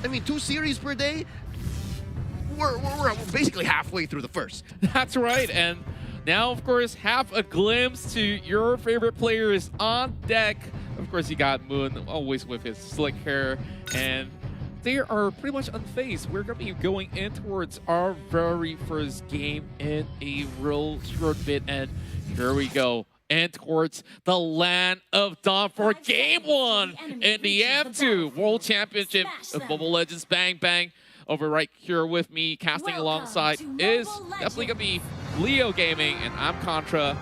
I mean, 2 series per day. We're basically halfway through the first. That's right, and now, of course, have a glimpse to your favorite players on deck. Of course, you got Moon, always with his slick hair, and they are pretty much unfazed. We're going to be going in towards our very first game in a real short bit, and here we go. And towards the land of Dawn for Game 1 in the M2 World Championship of Mobile Legends Bang Bang. Over right here with me, casting alongside is definitely going to be Leo Gaming, and I'm Contra.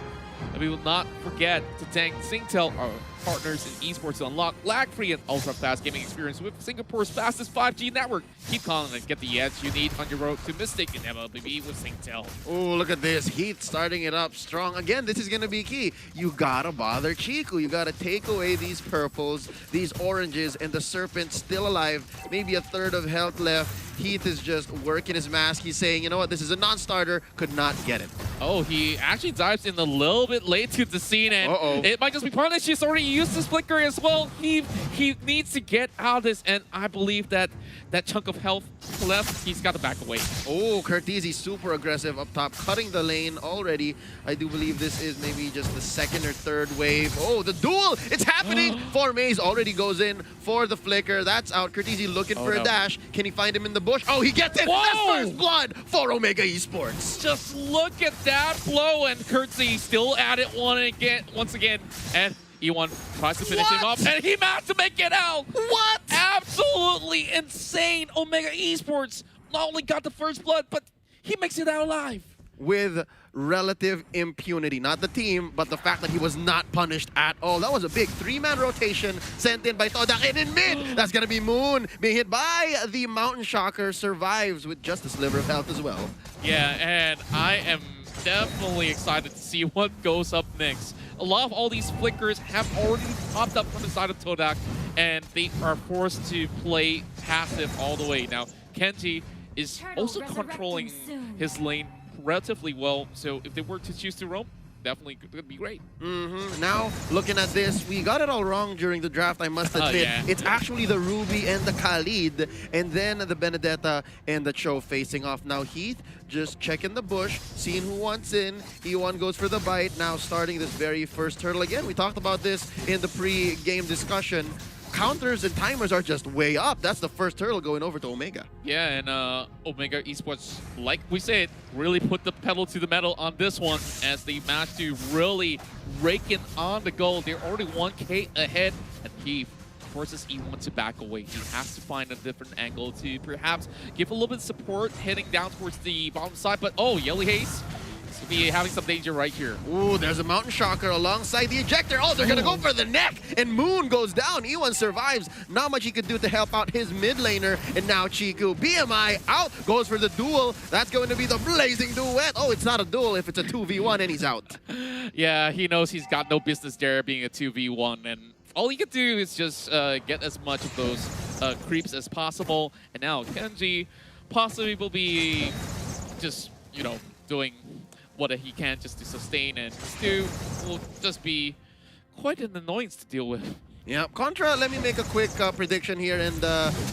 And we will not forget to thank Singtel, our partners in esports, to unlock lag-free and ultra-fast gaming experience with Singapore's fastest 5G network. Keep calling and get the edge you need on your road to Mystic and MLBB with Singtel. Oh, look at this. Heat starting it up strong. Again, this is going to be key. You got to bother Chiku. You got to take away these purples, these oranges, and the Serpent's still alive. Maybe a third of health left. Heath is just working his mask. He's saying, you know what, this is a non-starter. Could not get it. Oh, he actually dives in a little bit late to the scene, and it might just be partly she's already used this flicker as well. He needs to get out of this, and I believe that that chunk of health left, he's got to back away. Oh, Curtizi super aggressive up top, cutting the lane already. I do believe this is maybe just the second or third wave. Oh, the duel! It's happening! Maze already goes in for the flicker. That's out. Curtizi looking for a dash. Can he find him in the bush? Oh, he gets it! Whoa! That's first blood for Omega Esports. Just look at that blow, and Curtsy still at it once again, and E1 tries to finish him off, and he managed to make it out. What? Absolutely insane. Omega Esports not only got the first blood, but he makes it out alive. With relative impunity. Not the team, but the fact that he was not punished at all. That was a big 3-man rotation sent in by Todak. And in mid, that's going to be Moon being hit by the Mountain Shocker. Survives with just a sliver of health as well. Yeah, and I am definitely excited to see what goes up next. A lot of all these flickers have already popped up from the side of Todak, and they are forced to play passive all the way. Now, Kenji is also controlling his lane relatively well, so if they were to choose to roam, definitely could be great. Now, looking at this, we got it all wrong during the draft, I must admit. Yeah. It's actually the Ruby and the Khalid, and then the Benedetta and the Cho facing off. Now, Heath just checking the bush, seeing who wants in. E1 goes for the bite, now starting this very first turtle. Again, we talked about this in the pre-game discussion. Counters and timers are just way up. That's the first turtle going over to Omega. Yeah, and Omega Esports, like we said, really put the pedal to the metal on this one as they managed to really rake in on the goal. They're already 1K ahead, and he forces E1 to back away. He has to find a different angle to perhaps give a little bit of support heading down towards the bottom side. But oh, Yelly Haze is going to be having some danger right here. Ooh, there's a Mountain Shocker alongside the ejector. Oh, they're going to go for the neck, and Moon goes down. E1 survives. Not much he could do to help out his mid laner, and now Chiku. BMI out, goes for the duel. That's going to be the blazing duet. Oh, it's not a duel if it's a 2v1, and he's out. Yeah, he knows he's got no business there being a 2v1, and all he can do is just get as much of those creeps as possible. And now Kenji possibly will be just, you know, doing what he can just to sustain, and Stu will just be quite an annoyance to deal with. Yeah, Contra, let me make a quick prediction here, and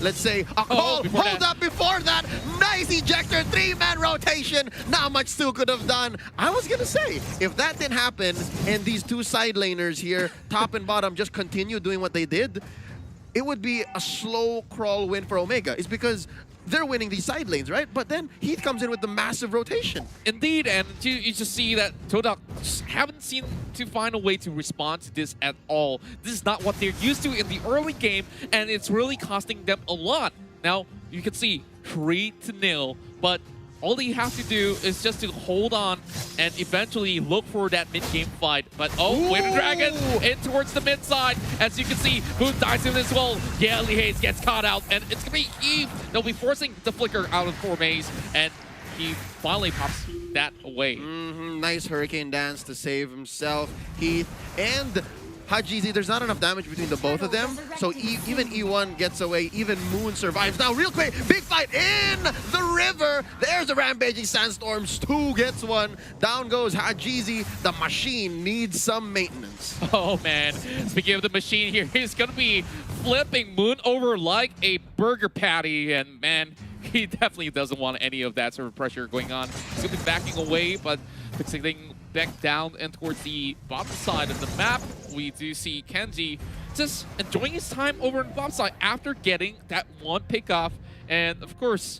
let's say a call. Hold up before that. Nice ejector, 3-man rotation. Not much Stu could have done. I was going to say, if that didn't happen and these two side laners here, top and bottom, just continue doing what they did, it would be a slow crawl win for Omega. It's because they're winning these side lanes, right? But then Heath comes in with the massive rotation. Indeed, and you just see that Todak just haven't seemed to find a way to respond to this at all. This is not what they're used to in the early game, and it's really costing them a lot. Now, you can see 3-0, but all you have to do is just to hold on and eventually look for that mid-game fight. But oh, Winter Dragon in towards the mid side. As you can see, Moon dives in as well. Yelly Haze gets caught out, and it's going to be Eve. They'll be forcing the flicker out of Maze, and he finally pops that away. Nice Hurricane Dance to save himself. Heath and Hajizi, there's not enough damage between the both of them. So even E1 gets away, even Moon survives. Now, real quick, big fight in the river. There's a rampaging sandstorm. Stu gets one. Down goes Hajizi. The machine needs some maintenance. Oh, man. Speaking of the machine here, he's going to be flipping Moon over like a burger patty. And, man, he definitely doesn't want any of that sort of pressure going on. He's going to be backing away, but fixing back down and towards the bottom side of the map, we do see Kenji just enjoying his time over on the bottom side after getting that one pick off. And of course,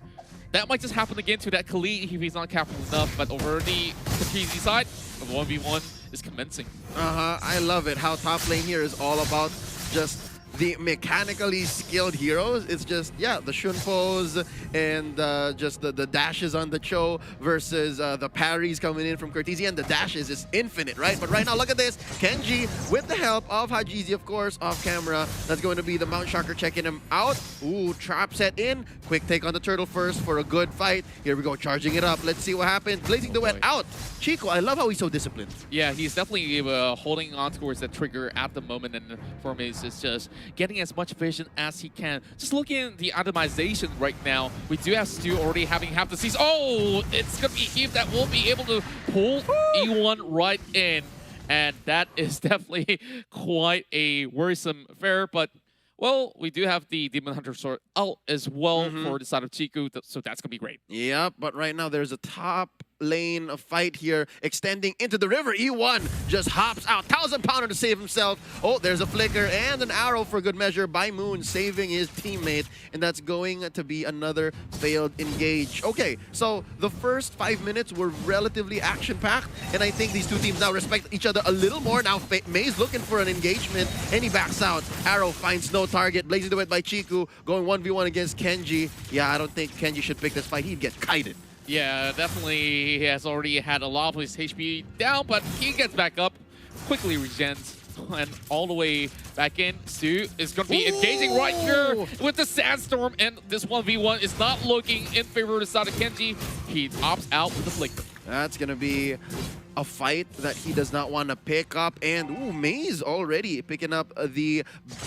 that might just happen again to that Khalid if he's not careful enough. But over the KZ side, the 1v1 is commencing. I love it how top lane here is all about just the mechanically skilled heroes. It's just, yeah, the Shunpos and just the dashes on the Cho versus the parries coming in from Cortese, and the dashes is infinite, right? But right now, look at this. Kenji, with the help of Hajizi, of course, off camera. That's going to be the Mount Shocker checking him out. Ooh, trap set in. Quick take on the turtle first for a good fight. Here we go, charging it up. Let's see what happens. Blazing the Wet out. Chico, I love how he's so disciplined. Yeah, he's definitely holding on towards that trigger at the moment, and for me, it's just getting as much vision as he can. Just looking at the itemization right now, we do have Stu already having half the season. Oh, it's going to be Eve that will be able to pull E1 right in. And that is definitely quite a worrisome affair. But, well, we do have the Demon Hunter Sword out as well for the side of Chiku, so that's going to be great. Yep, but right now there's a top lane fight here extending into the river. E1 just hops out, 1,000-pounder to save himself. Oh, there's a flicker and an arrow for good measure by Moon, saving his teammate, and that's going to be another failed engage. Okay, so the first 5 minutes were relatively action-packed, and I think these two teams now respect each other a little more. Now May's looking for an engagement, and he backs out. Arrow finds no target, blazing the way by Chiku, going 1v1 against Kenji. Yeah, I don't think Kenji should pick this fight. He'd get kited. Yeah, definitely he has already had a lot of his HP down, but he gets back up, quickly regens, and all the way back in. Stu is going to be engaging right here with the Sandstorm, and this 1v1 is not looking in favor of the side of Kenji. He opts out with the flicker. That's going to be a fight that he does not want to pick up. And, ooh, Maze already picking up the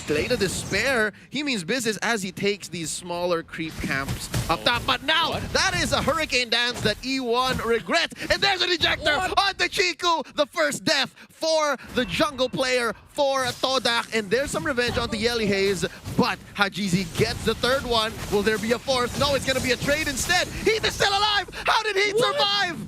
Blade of Despair. He means business as he takes these smaller creep camps up top. But now, that is a Hurricane Dance that E1 regrets. And there's an ejector on the Chiku. The first death for the jungle player for Todak. And there's some revenge on the Yelly Haze. But Hajizi gets the third one. Will there be a fourth? No, it's going to be a trade instead. Heath is still alive. How did Heath survive?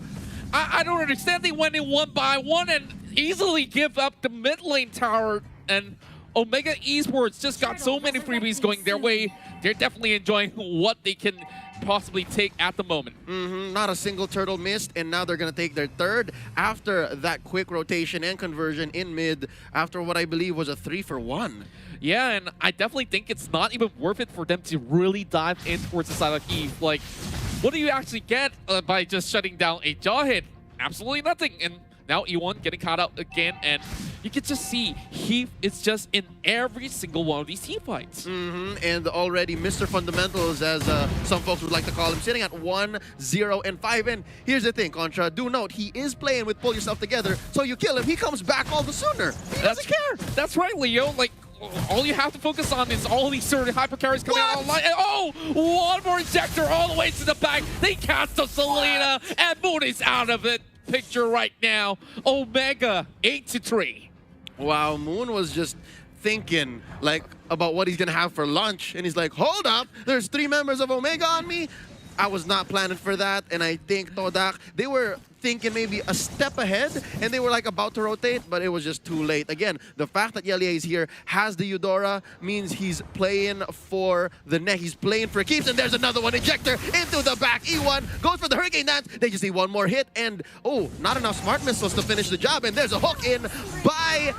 I don't understand. They went in 1 by 1 and easily give up the mid lane tower. And Omega Esports just got so many freebies going their way. They're definitely enjoying what they can possibly take at the moment. Not a single turtle missed, and now they're going to take their third after that quick rotation and conversion in mid after what I believe was a 3-for-1. Yeah, and I definitely think it's not even worth it for them to really dive in towards the side of Heath. Like, what do you actually get by just shutting down a jaw hit? Absolutely nothing. And now E1 getting caught out again, and you can just see Heath is just in every single one of these team fights. And already Mr. Fundamentals, as some folks would like to call him, sitting at 1-0-5. And here's the thing, Contra, do note, he is playing with Pull Yourself Together, so you kill him, he comes back all the sooner. He doesn't care. That's right, Leo. Like, all you have to focus on is all these sort of hyper carries coming out online. And oh, one more injector all the way to the back. They cast the Selena, and Moon is out of it. Picture right now. Omega 8-3. Wow, Moon was just thinking like about what he's gonna have for lunch, and he's like, hold up, there's 3 members of Omega on me. I was not planning for that, and I think Todak, they were thinking maybe a step ahead, and they were like about to rotate, but it was just too late. Again, the fact that Yelia is here, has the Eudora, means he's playing for the neck. He's playing for keeps, and there's another one. Ejector into the back. E1 goes for the Hurricane Dance. They just need one more hit, and oh, not enough Smart Missiles to finish the job, and there's a hook in by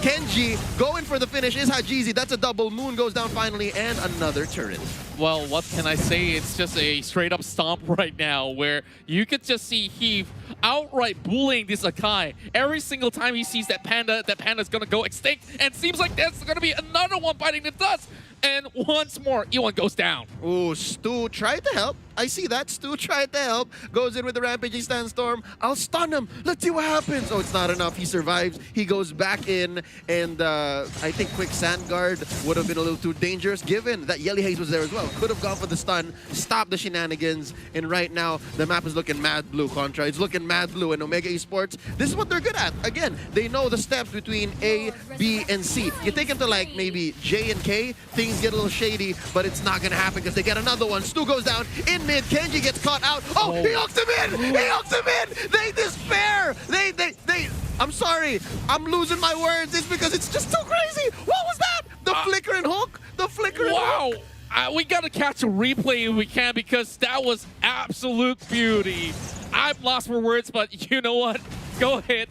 Kenji. Going for the finish is Hajizi. That's a double. Moon goes down finally, and another turret. Well, what can I say? It's just a straight-up stomp right now where you could just see Heath outright bullying this Akai. Every single time he sees that panda's going to go extinct, and seems like there's going to be another one biting the dust. And once more, E1 goes down. Ooh, Stu tried to help. I see that. Stu tried to help. Goes in with the Rampaging Sandstorm. I'll stun him. Let's see what happens. Oh, it's not enough. He survives. He goes back in. And I think Quick Sand Guard would have been a little too dangerous given that Yelly Haze was there as well. Could have gone for the stun. Stop the shenanigans. And right now, the map is looking mad blue, Contra. It's looking mad blue. And Omega Esports, this is what they're good at. Again, they know the steps between A, B, and C. You take them to like maybe J and K, things get a little shady, but it's not going to happen because they get another one. Stu goes down in mid. Kenji gets caught out. Oh, he hooks him in! He hooks him in! They despair! They I'm sorry. I'm losing my words. It's because it's just too crazy. What was that? The flicker and hook? The flicker and hook? Wow. We got to catch a replay if we can because that was absolute beauty. I've lost for words, but you know what? Go ahead.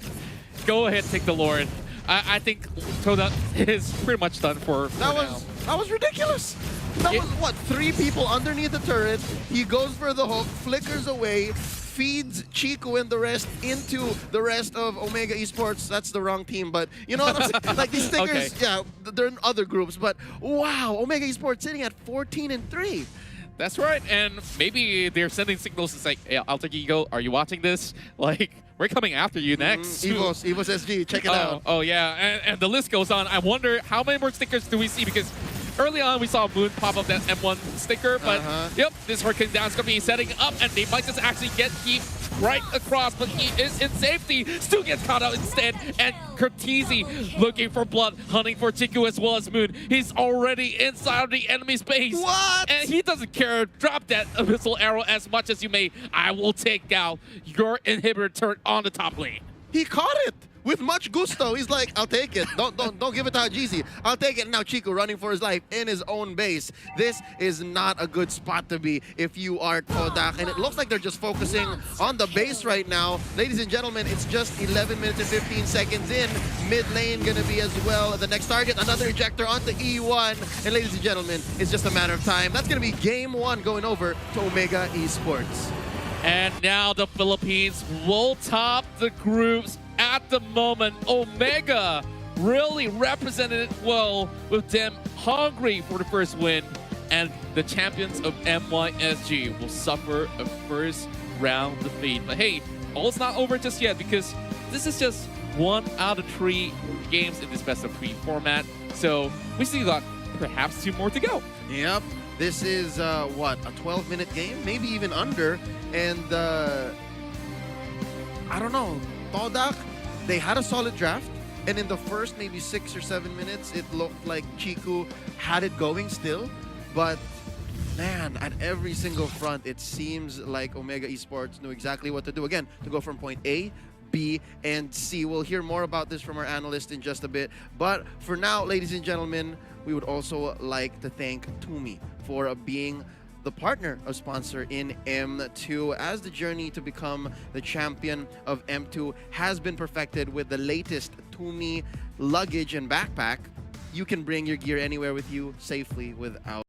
Go ahead, take the Lord. I think Todak is pretty much done for now. That was ridiculous. That was, what, 3 people underneath the turret. He goes for the hook, flickers away, feeds Chico and the rest into the rest of Omega Esports. That's the wrong team, but you know what I'm saying? Like these stickers, okay. Yeah, they're in other groups, but wow, Omega Esports sitting at 14-3. That's right, and maybe they're sending signals. It's like, hey, Alter Ego, are you watching this? Like, we're coming after you next. Evos SG, check it out. Oh yeah, and the list goes on. I wonder how many more stickers do we see because early on we saw Moon pop up that M1 sticker, but yep, this Hurricane Down is going to be setting up, and they might just actually get Heat right across, but he is in safety. Stu gets caught out instead, and Curtizi looking for blood, hunting for Chiku as well as Moon. He's already inside of the enemy's base. What? And he doesn't care. Drop that missile arrow as much as you may. I will take out your inhibitor turret on the top lane. He caught it with much gusto. He's like, I'll take it. Don't give it to Hajizi. I'll take it. Now Chico running for his life in his own base. This is not a good spot to be if you are Todak. And it looks like they're just focusing on the base right now. Ladies and gentlemen, it's just 11 minutes and 15 seconds in. Mid lane gonna be as well. The next target, another ejector onto E1. And ladies and gentlemen, it's just a matter of time. That's gonna be game 1 going over to Omega Esports. And now the Philippines will top the groups. At the moment, Omega really represented it well with them hungry for the first win, and the champions of MYSG will suffer a first round defeat. But hey, all's not over just yet because this is just 1 out of 3 games in this best of 3 format. So we still got perhaps 2 more to go. Yep, this is what, a 12-minute game, maybe even under, and I don't know. Todak, they had a solid draft, and in the first maybe 6 or 7 minutes, it looked like Chiku had it going still. But man, at every single front, it seems like Omega Esports knew exactly what to do. Again, to go from point A, B, and C. We'll hear more about this from our analyst in just a bit. But for now, ladies and gentlemen, we would also like to thank Tumi for being the partner of sponsor in M2 as the journey to become the champion of M2 has been perfected with the latest Tumi luggage and backpack. You can bring your gear anywhere with you safely without